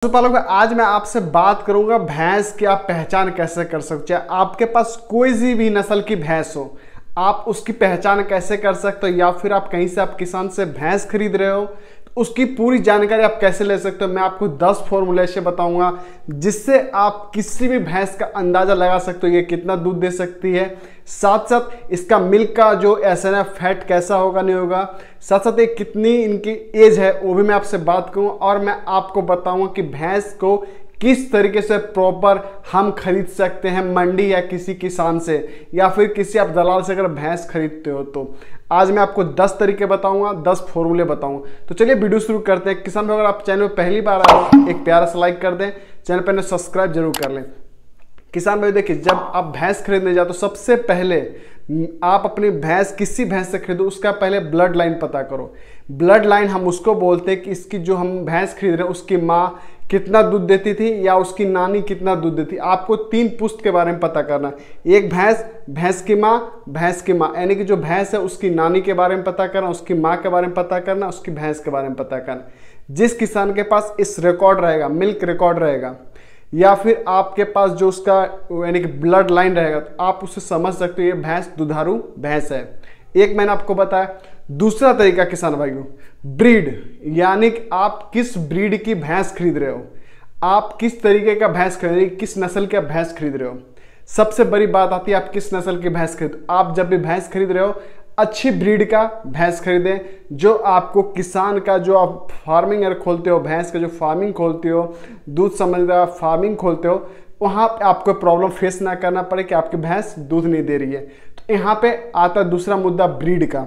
पशुपालक आज मैं आपसे बात करूंगा भैंस की आप पहचान कैसे कर सकते हैं। आपके पास कोई सी भी नस्ल की भैंस हो, आप उसकी पहचान कैसे कर सकते हो, या फिर आप कहीं से आप किसान से भैंस खरीद रहे हो तो उसकी पूरी जानकारी आप कैसे ले सकते हो। मैं आपको 10 फॉर्मूले से बताऊंगा जिससे आप किसी भी भैंस का अंदाजा लगा सकते हो ये कितना दूध दे सकती है। साथ साथ इसका मिल्क का जो एसएनएफ फैट कैसा होगा नहीं होगा, साथ साथ ये कितनी इनकी एज है वो भी मैं आपसे बात करूँ, और मैं आपको बताऊंगा कि भैंस को किस तरीके से प्रॉपर हम खरीद सकते हैं मंडी या किसी किसान से, या फिर किसी आप दलाल से अगर भैंस खरीदते हो तो। आज मैं आपको 10 तरीके बताऊंगा, 10 फॉर्मूले बताऊंगा। तो चलिए वीडियो शुरू करते हैं। किसान भाई अगर आप चैनल पर पहली बार आए हो एक प्यारा सा लाइक कर दें, चैनल पर सब्सक्राइब जरूर कर लें। किसान भाई देखिए, जब आप भैंस खरीदने जाओ तो सबसे पहले आप अपनी भैंस किसी भैंस से खरीदो उसका पहले ब्लड लाइन पता करो। ब्लड लाइन हम उसको बोलते हैं कि इसकी जो हम भैंस खरीद रहे हैं उसकी माँ कितना दूध देती थी या उसकी नानी कितना दूध देती। आपको 3 पुश्त के बारे में पता करना, एक भैंस, भैंस की माँ यानी कि जो भैंस है उसकी नानी के बारे में पता करना, उसकी माँ के बारे में पता करना, उसकी भैंस के बारे में पता करना। जिस किसान के पास इस रिकॉर्ड रहेगा, मिल्क रिकॉर्ड रहेगा, या फिर आपके पास जो उसका यानी कि ब्लड लाइन रहेगा, तो आप उससे समझ सकते हो ये भैंस दुधारू भैंस है। एक मैंने आपको बताया। दूसरा तरीका किसान भाइयों, ब्रीड, यानी कि आप किस ब्रीड की भैंस खरीद रहे हो, आप किस तरीके का भैंस खरीद रहे हो, किस नस्ल का भैंस खरीद रहे हो। सबसे बड़ी बात आती है आप किस नस्ल की भैंस खरीद। आप जब भी भैंस खरीद रहे हो अच्छी ब्रीड का भैंस खरीदें, जो आपको किसान का जो आप फार्मिंग अगर खोलते हो, भैंस का जो फार्मिंग खोलते हो, दूध संबंधी फार्मिंग खोलते हो, वहाँ पे आपको प्रॉब्लम फेस ना करना पड़े कि आपकी भैंस दूध नहीं दे रही है। तो यहाँ पे आता है दूसरा मुद्दा ब्रीड का।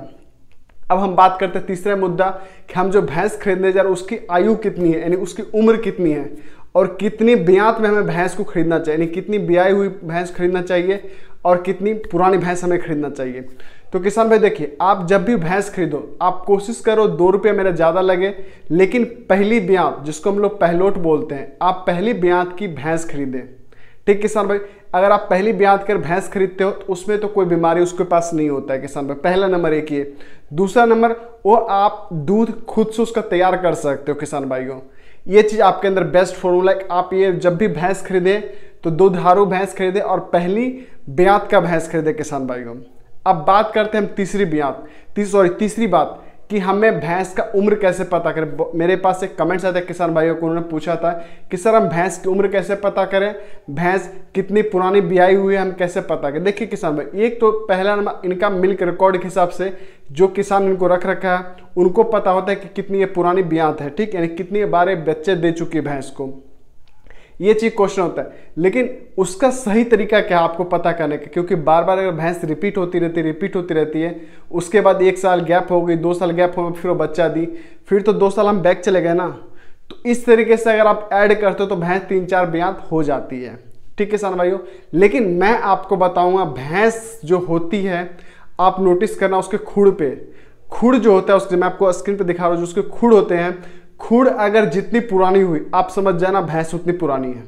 अब हम बात करते हैं तीसरा मुद्दा कि हम जो भैंस खरीदने जा रहे हैं उसकी आयु कितनी है, यानी उसकी उम्र कितनी है, और कितनी ब्यात में हमें भैंस को खरीदना चाहिए, यानी कितनी ब्याई हुई भैंस खरीदना चाहिए और कितनी पुरानी भैंस हमें खरीदना चाहिए। तो किसान भाई देखिए, आप जब भी भैंस खरीदो आप कोशिश करो 2 रुपये मेरा ज़्यादा लगे, लेकिन पहली ब्यात जिसको हम लोग पहलोट बोलते हैं, आप पहली ब्यात की भैंस खरीदें। ठीक किसान भाई, अगर आप पहली ब्यात कर भैंस खरीदते हो तो उसमें तो कोई बीमारी उसके पास नहीं होता है किसान भाई। पहला नंबर एक ये। दूसरा नंबर, वो आप दूध खुद से उसका तैयार कर सकते हो किसान भाइयों। ये चीज़ आपके अंदर बेस्ट फॉर्मूला है। आप ये जब भी भैंस खरीदें तो दुधारू भैंस खरीदें और पहली ब्यात का भैंस खरीदें किसान भाइयों। अब बात करते हैं हम तीसरी बात कि हमें भैंस का उम्र कैसे पता करें। मेरे पास एक कमेंट्स आया था किसान भाइयों को, उन्होंने पूछा था कि सर हम भैंस की उम्र कैसे पता करें, भैंस कितनी पुरानी ब्याई हुई है हम कैसे पता करें। देखिए किसान भाई, एक तो पहला नंबर इनका मिल्क रिकॉर्ड के हिसाब से जो किसान इनको रख रखा है उनको पता होता है कि कितनी ये पुरानी ब्यात है, ठीक, यानी कितनी बार बच्चे दे चुकी है भैंस को। ये चीज क्वेश्चन होता है, लेकिन उसका सही तरीका क्या है आपको पता करने का, क्योंकि बार बार अगर भैंस रिपीट होती रहती है, उसके बाद 1 साल गैप हो गई, 2 साल गैप हो गई, फिर वो बच्चा दी, फिर तो 2 साल हम बैक चले गए ना। तो इस तरीके से अगर आप ऐड करते हो तो भैंस 3-4 ब्यात हो जाती है। ठीक है किसान भाइयों, लेकिन मैं आपको बताऊंगा भैंस जो होती है आप नोटिस करना उसके खुड़ पे, खुड़ जो होता है उसके, मैं आपको स्क्रीन पे दिखा रहा हूँ, जो उसके खुड़ होते हैं, खुड़ अगर जितनी पुरानी हुई आप समझ जाना भैंस उतनी पुरानी है।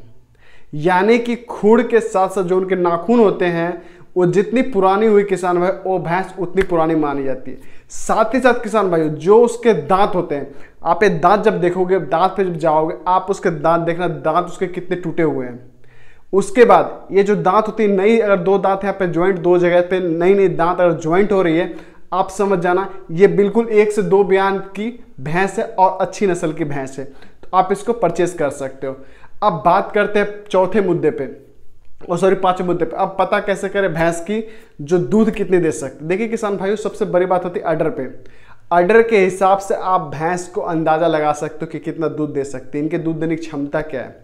यानी कि खुड़ के साथ साथ जो उनके नाखून होते हैं वो जितनी पुरानी हुई किसान भाई वो भैंस उतनी पुरानी मानी जाती है। साथ ही साथ किसान भाई जो उसके दांत होते हैं, आप ये दांत जब देखोगे, दांत पे जब जाओगे आप उसके दांत देखना, दांत उसके कितने टूटे हुए हैं। उसके बाद ये जो दांत होती है नई, अगर 2 दांत यहाँ पे ज्वाइंट, 2 जगह पे नई दांत अगर ज्वाइंट हो रही है, आप समझ जाना ये बिल्कुल 1 से 2 ब्यात की भैंस है और अच्छी नस्ल की भैंस है, तो आप इसको परचेज कर सकते हो। अब बात करते हैं पांचवें मुद्दे पे। अब पता कैसे करें भैंस की जो दूध कितनी दे सकते। देखिए किसान भाइयों, सबसे बड़ी बात होती है अडर पे। अडर के हिसाब से आप भैंस को अंदाजा लगा सकते हो कि कितना दूध दे सकते हैं, इनके दूध देने की क्षमता क्या है।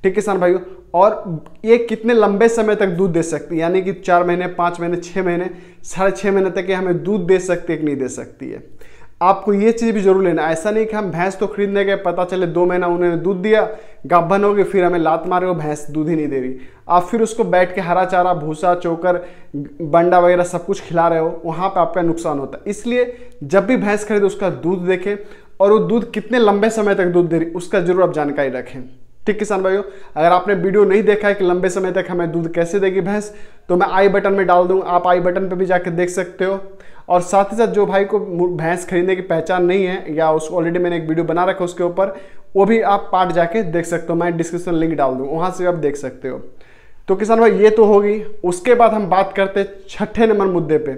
ठीक किसान भाइयों, और ये कितने लंबे समय तक दूध दे सकती है, यानी कि 4 महीने, 5 महीने, 6 महीने, 6.5 महीने तक ये हमें दूध दे सकती है कि नहीं दे सकती है। आपको ये चीज़ भी जरूर लेना। ऐसा नहीं कि हम भैंस तो खरीदने गए, पता चले 2 महीना उन्होंने दूध दिया, गाभन हो गई, फिर हमें लात मारे वो भैंस दूध ही नहीं दे रही। आप फिर उसको बैठ के हरा चारा, भूसा, चोकर, बंडा वगैरह सब कुछ खिला रहे हो, वहाँ पर आपका नुकसान होता है। इसलिए जब भी भैंस खरीदे उसका दूध देखें और वो दूध कितने लंबे समय तक दूध दे रही उसका जरूर आप जानकारी रखें। ठीक किसान भाइयों, अगर आपने वीडियो नहीं देखा है कि लंबे समय तक हमें दूध कैसे देगी भैंस, तो मैं आई बटन में डाल दूंगा, आप आई बटन पे भी जाके देख सकते हो। और साथ ही साथ जो भाई को भैंस खरीदने की पहचान नहीं है, या उसको ऑलरेडी मैंने एक वीडियो बना रखा है उसके ऊपर, वो भी आप पार्ट जाके देख सकते हो, मैं डिस्क्रिप्शन लिंक डाल दूँ, वहाँ से आप देख सकते हो। तो किसान भाई ये तो होगी। उसके बाद हम बात करते हैं छठे नंबर मुद्दे पे।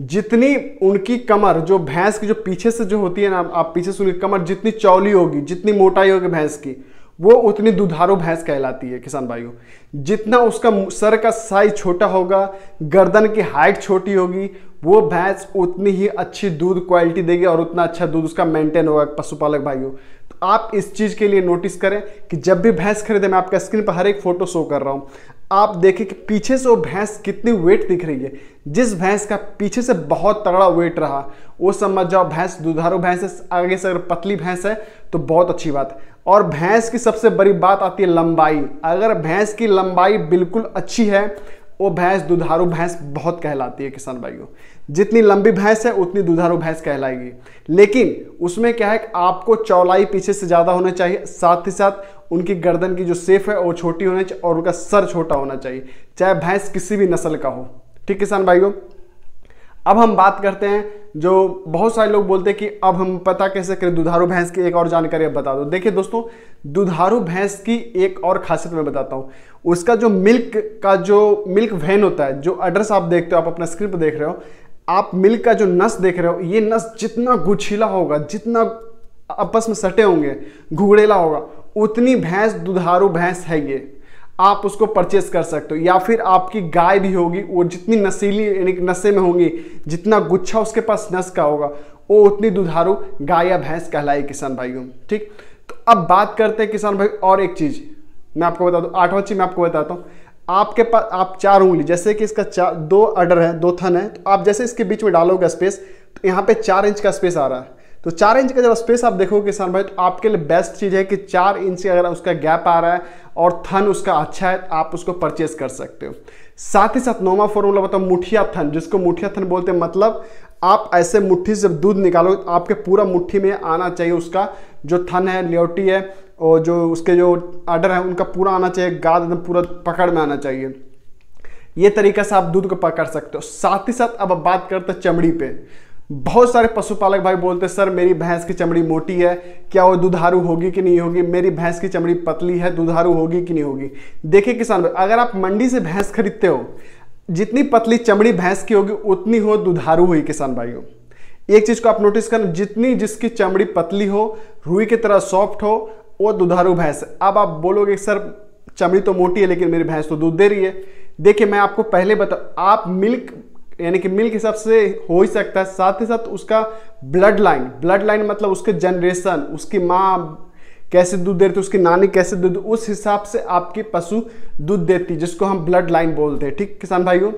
जितनी उनकी कमर, जो भैंस की जो पीछे से जो होती है ना, आप पीछे से उनकी कमर जितनी चौड़ी होगी, जितनी मोटाई होगी भैंस की, वो उतनी दुधारू भैंस कहलाती है किसान भाइयों। जितना उसका सर का साइज छोटा होगा, गर्दन की हाइट छोटी होगी, वो भैंस उतनी ही अच्छी दूध क्वालिटी देगी और उतना अच्छा दूध उसका मेंटेन होगा पशुपालक भाइयों। तो आप इस चीज़ के लिए नोटिस करें कि जब भी भैंस खरीदे, मैं आपका स्क्रीन पर हर एक फोटो शो कर रहा हूँ, आप देखें कि पीछे से वो भैंस कितनी वेट दिख रही है। जिस भैंस का पीछे से बहुत तगड़ा वेट रहा, वो समझ जाओ भैंस दुधारू भैंस है। आगे से अगर पतली भैंस है तो बहुत अच्छी बात है। और भैंस की सबसे बड़ी बात आती है लंबाई। अगर भैंस की लंबाई बिल्कुल अच्छी है, वो भैंस दुधारू भैंस बहुत कहलाती है किसान भाइयों। जितनी लंबी भैंस है उतनी दुधारू भैंस कहलाएगी। लेकिन उसमें क्या है कि आपको चौड़ाई पीछे से ज़्यादा होना चाहिए, साथ ही साथ उनकी गर्दन की जो शेप है वो छोटी होनी चाहिए और उनका सर छोटा होना चाहिए, चाहे भैंस किसी भी नस्ल का हो। ठीक किसान भाइयों, अब हम बात करते हैं, जो बहुत सारे लोग बोलते हैं कि अब हम पता कैसे करें दुधारू भैंस की, एक और जानकारी अब बता दो। देखिए दोस्तों, दुधारू भैंस की एक और खासियत मैं बताता हूँ। उसका जो मिल्क वैन होता है, जो एड्रेस आप देखते हो, आप अपना स्क्रीन पर देख रहे हो, आप मिल्क का जो नस देख रहे हो, ये नस जितना गुछीला होगा, जितना आपस में सटे होंगे, घुघड़ेला होगा, उतनी भैंस दुधारू भैंस है ये। आप उसको परचेस कर सकते हो। या फिर आपकी गाय भी होगी, वो जितनी नसीली यानी नशे में होंगी, जितना गुच्छा उसके पास नस का होगा, वो उतनी दुधारू गाय या भैंस कहलाएगी किसान भाइयों। ठीक, तो अब बात करते हैं किसान भाई और एक चीज मैं आपको बता दूं, 8वां चीज मैं आपको बताता हूँ। आपके पास आप 4 उंगली, जैसे कि इसका 2 अडर है, 2 थन है, तो आप जैसे इसके बीच में डालोगे स्पेस, तो यहाँ पे 4 इंच का स्पेस आ रहा है। तो 4 इंच का जब स्पेस आप देखोगे किसान भाई, तो आपके लिए बेस्ट चीज़ है कि 4 इंच अगर उसका गैप आ रहा है और थन उसका अच्छा है, आप उसको परचेस कर सकते हो। साथ ही साथ 9वां फॉर्मूला बताओ, मुठिया थन, जिसको मुठिया थन बोलते हैं। मतलब आप ऐसे मुट्ठी से दूध निकालोगे तो आपके पूरा मुट्ठी में आना चाहिए उसका जो थन है, ल्योटी है, और जो उसके जो आर्डर है उनका पूरा आना चाहिए, गाद एकदम पूरा पकड़ में आना चाहिए। ये तरीका से आप दूध को पकड़ सकते हो। साथ ही साथ अब बात करते हैं चमड़ी पे। बहुत सारे पशुपालक भाई बोलते हैं सर मेरी भैंस की चमड़ी मोटी है, क्या वो दुधारू होगी कि नहीं होगी? मेरी भैंस की चमड़ी पतली है, दुधारू होगी कि नहीं होगी? देखिए किसान भाई, अगर आप मंडी से भैंस खरीदते हो, जितनी पतली चमड़ी भैंस की होगी उतनी हो दुधारू हुई किसान भाइयों। एक चीज को आप नोटिस करना, जितनी जिसकी चमड़ी पतली हो, रुई की तरह सॉफ्ट हो, वो दुधारू भैंस है। अब आप बोलोगे सर चमड़ी तो मोटी है लेकिन मेरी भैंस तो दूध दे रही है। देखिए मैं आपको पहले बता, आप मिल्क यानी कि मिल्क हिसाब से हो ही सकता है, साथ ही साथ उसका ब्लड लाइन मतलब उसके जनरेशन, उसकी माँ कैसे दूध दे रही थी, उसकी नानी कैसे दूध, उस हिसाब से आपकी पशु दूध देती, जिसको हम ब्लड लाइन बोलते हैं। ठीक किसान भाइयों,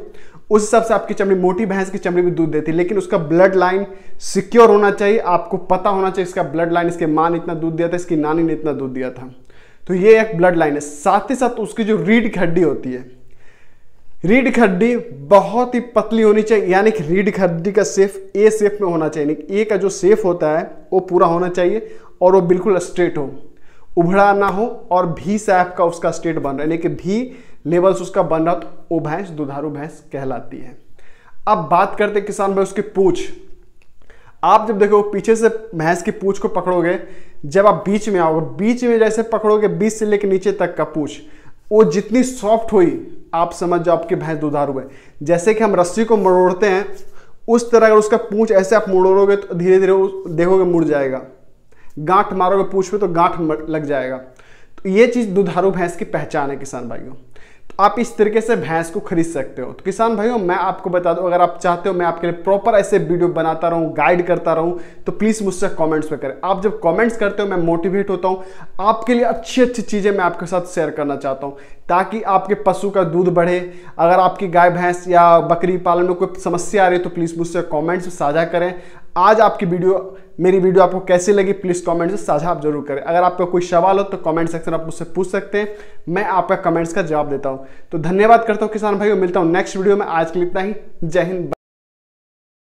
उस हिसाब से आपकी चमड़ी, मोटी भैंस की चमड़ी भी दूध देती है, लेकिन उसका ब्लड लाइन सिक्योर होना चाहिए। आपको पता होना चाहिए इसका ब्लड लाइन, इसके माँ ने इतना दूध दिया था, इसकी नानी ने इतना दूध दिया था। तो ये एक ब्लड लाइन है। साथ ही साथ उसकी जो रीढ़ की हड्डी होती है, रीढ़ की हड्डी बहुत ही पतली होनी चाहिए, यानी कि रीढ़ की हड्डी का शेप ए शेप में होना चाहिए। ए का जो शेप होता है वो पूरा होना चाहिए और वो बिल्कुल स्ट्रेट हो, उभड़ा ना हो, और भी शेप का उसका स्ट्रेट बन रहा है, यानी कि भी लेवल्स उसका बन रहा, तो वो भैंस दुधारू भैंस कहलाती है। अब बात करते हैं किसान भाई उसकी पूंछ। आप जब देखो पीछे से भैंस की पूंछ को पकड़ोगे, जब आप बीच में आओगे, बीच में जैसे पकड़ोगे, बीच से लेकर नीचे तक का पूंछ, वो जितनी सॉफ्ट हुई आप समझ जाओ आपकी भैंस दुधारू है। जैसे कि हम रस्सी को मोड़ते हैं, उस तरह अगर उसका पूंछ ऐसे आप मोड़ोगे तो धीरे धीरे देखोगे मुड़ जाएगा। गांठ मारोगे पूंछ पे तो गांठ लग जाएगा। तो ये चीज दुधारू भैंस की पहचान है किसान भाइयों। तो आप इस तरीके से भैंस को खरीद सकते हो। तो किसान भाइयों मैं आपको बता दूं, अगर आप चाहते हो मैं आपके लिए प्रॉपर ऐसे वीडियो बनाता रहूं, गाइड करता रहूं, तो प्लीज मुझसे कमेंट्स पे करें। आप जब कमेंट्स करते हो मैं मोटिवेट होता हूं, आपके लिए अच्छी अच्छी चीजें मैं आपके साथ शेयर करना चाहता हूं, ताकि आपके पशु का दूध बढ़े। अगर आपकी गाय भैंस या बकरी पालन में कोई समस्या आ रही है तो प्लीज मुझसे कमेंट्स साझा करें। आज आपकी मेरी वीडियो आपको कैसी लगी प्लीज कमेंट से साझा आप जरूर करें। अगर आपका कोई सवाल हो तो कमेंट सेक्शन आप मुझसे पूछ सकते हैं, मैं आपका कमेंट्स का जवाब देता हूं। तो धन्यवाद करता हूं किसान भाइयों, मिलता हूं नेक्स्ट वीडियो में। आज के लिए इतना ही, जय हिंद।